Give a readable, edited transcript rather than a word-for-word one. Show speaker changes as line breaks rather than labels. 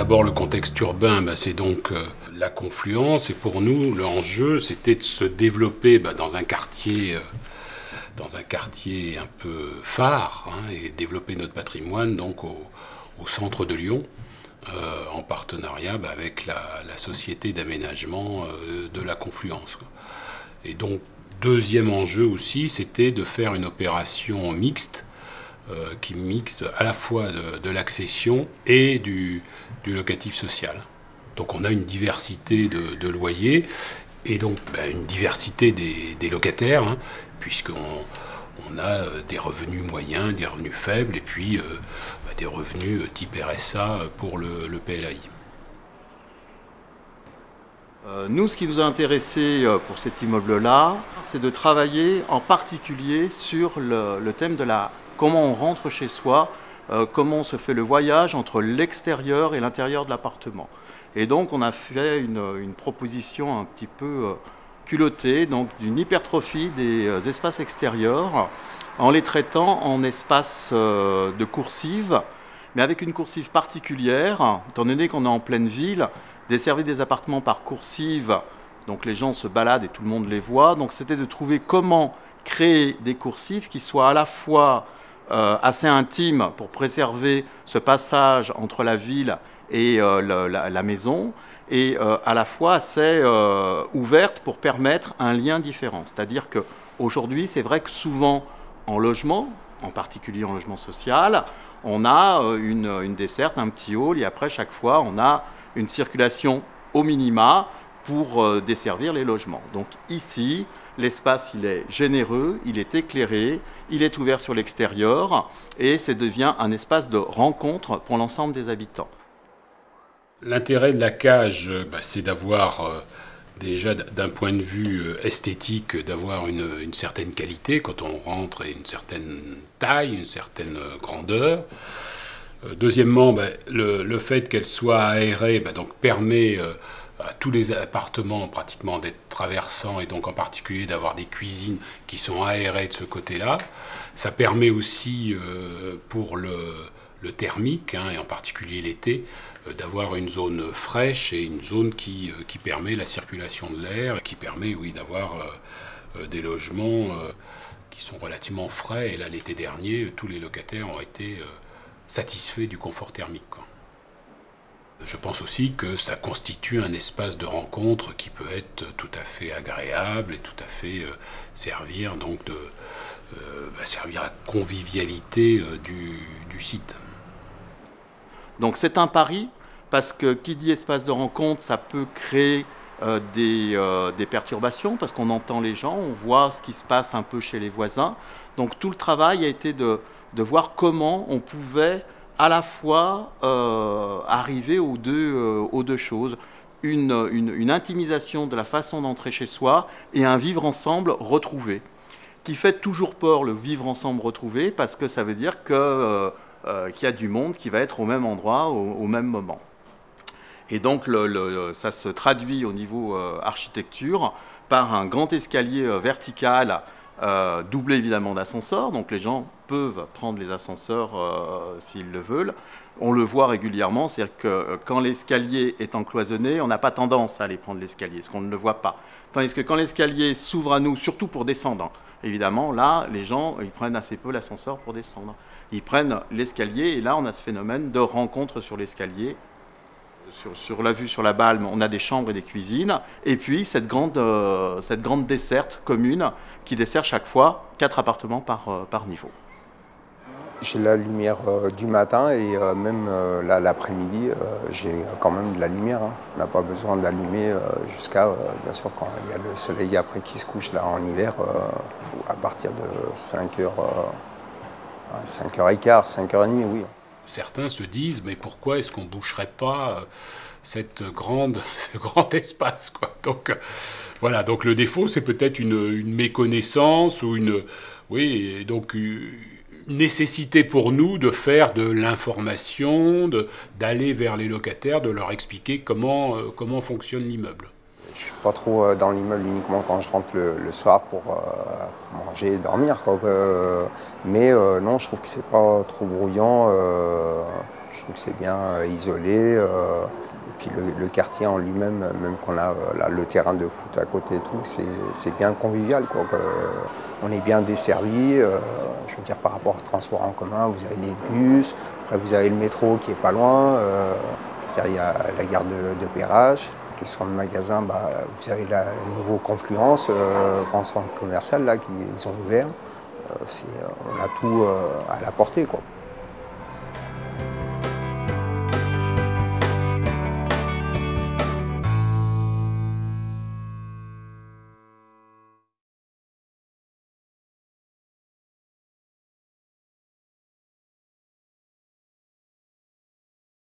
D'abord, le contexte urbain, c'est donc la confluence. Et pour nous, l'enjeu, c'était de se développer dans un quartier un peu phare, et développer notre patrimoine donc au centre de Lyon, en partenariat avec la société d'aménagement de la confluence. Et donc, deuxième enjeu aussi, c'était de faire une opération mixte, qui mixte à la fois de l'accession et du locatif social. Donc on a une diversité de loyers et donc une diversité des locataires, puisqu'on a des revenus moyens, des revenus faibles et puis des revenus type RSA pour le PLAI.
Nous, ce qui nous a intéressé pour cet immeuble-là, c'est de travailler en particulier sur le thème de comment on rentre chez soi, comment se fait le voyage entre l'extérieur et l'intérieur de l'appartement. Et donc, on a fait une proposition un petit peu culottée, donc d'une hypertrophie des espaces extérieurs, en les traitant en espaces de coursive, mais avec une coursive particulière, étant donné qu'on est en pleine ville, desservir des appartements par coursive, donc les gens se baladent et tout le monde les voit. Donc c'était de trouver comment créer des coursives qui soient à la fois assez intimes pour préserver ce passage entre la ville et la maison, et à la fois assez ouvertes pour permettre un lien différent. C'est-à-dire qu'aujourd'hui, c'est vrai que souvent en logement, en particulier en logement social, on a une desserte, un petit hall, et après chaque fois on a une circulation au minima pour desservir les logements. Donc ici, l'espace il est généreux, il est éclairé, il est ouvert sur l'extérieur et ça devient un espace de rencontre pour l'ensemble des habitants.
L'intérêt de la cage, c'est d'avoir déjà d'un point de vue esthétique, d'avoir une certaine qualité quand on rentre et une certaine taille, une certaine grandeur. Deuxièmement, le fait qu'elle soit aérée donc permet à tous les appartements pratiquement d'être traversants et donc en particulier d'avoir des cuisines qui sont aérées de ce côté-là. Ça permet aussi pour le thermique, et en particulier l'été, d'avoir une zone fraîche et une zone qui permet la circulation de l'air, qui permet d'avoir des logements qui sont relativement frais. Et là, l'été dernier, tous les locataires ont été satisfaits du confort thermique. Je pense aussi que ça constitue un espace de rencontre qui peut être tout à fait agréable et tout à fait servir à la convivialité du site.
Donc c'est un pari, parce que qui dit espace de rencontre, ça peut créer des perturbations, parce qu'on entend les gens, on voit ce qui se passe un peu chez les voisins. Donc tout le travail a été de voir comment on pouvait à la fois arriver aux deux choses, une intimisation de la façon d'entrer chez soi et un vivre ensemble retrouvé, qui fait toujours peur, le vivre ensemble retrouvé, parce que ça veut dire qu'il y a du monde qui va être au même endroit, au même moment. Et donc ça se traduit au niveau architecture par un grand escalier vertical, doublé évidemment d'ascenseurs, donc les gens peuvent prendre les ascenseurs s'ils le veulent. On le voit régulièrement, c'est-à-dire que quand l'escalier est encloisonné, on n'a pas tendance à aller prendre l'escalier, parce qu'on ne le voit pas. Tandis que quand l'escalier s'ouvre à nous, surtout pour descendre, évidemment, là, les gens, ils prennent assez peu l'ascenseur pour descendre. Ils prennent l'escalier, et là, on a ce phénomène de rencontre sur l'escalier. Sur la vue sur la Balme, on a des chambres et des cuisines, et puis cette grande desserte commune qui dessert chaque fois 4 appartements par niveau.
J'ai la lumière du matin et même l'après-midi, j'ai quand même de la lumière. On n'a pas besoin de l'allumer jusqu'à, bien sûr, quand il y a le soleil après qui se couche là en hiver, à partir de 5h, 5h15, 5h30, oui.
Certains se disent, mais pourquoi est-ce qu'on ne boucherait pas ce grand espace, quoi. Donc voilà, donc le défaut, c'est peut-être une méconnaissance ou une nécessité pour nous de faire de l'information, d'aller vers les locataires, de leur expliquer comment fonctionne l'immeuble.
Je ne suis pas trop dans l'immeuble uniquement quand je rentre le soir pour manger et dormir, quoi. Mais non, je trouve que c'est pas trop bruyant. Je trouve que c'est bien isolé. Et puis le quartier en lui-même, même qu'on a là, le terrain de foot à côté et tout, c'est bien convivial, quoi. On est bien desservi. Je veux dire, par rapport au transport en commun, vous avez les bus, après vous avez le métro qui est pas loin. Je veux dire, il y a la gare de Perrache. Question de magasin, vous avez le nouveau Confluence, grand centre commercial là, qu'ils ont ouvert. On a tout à la portée, quoi.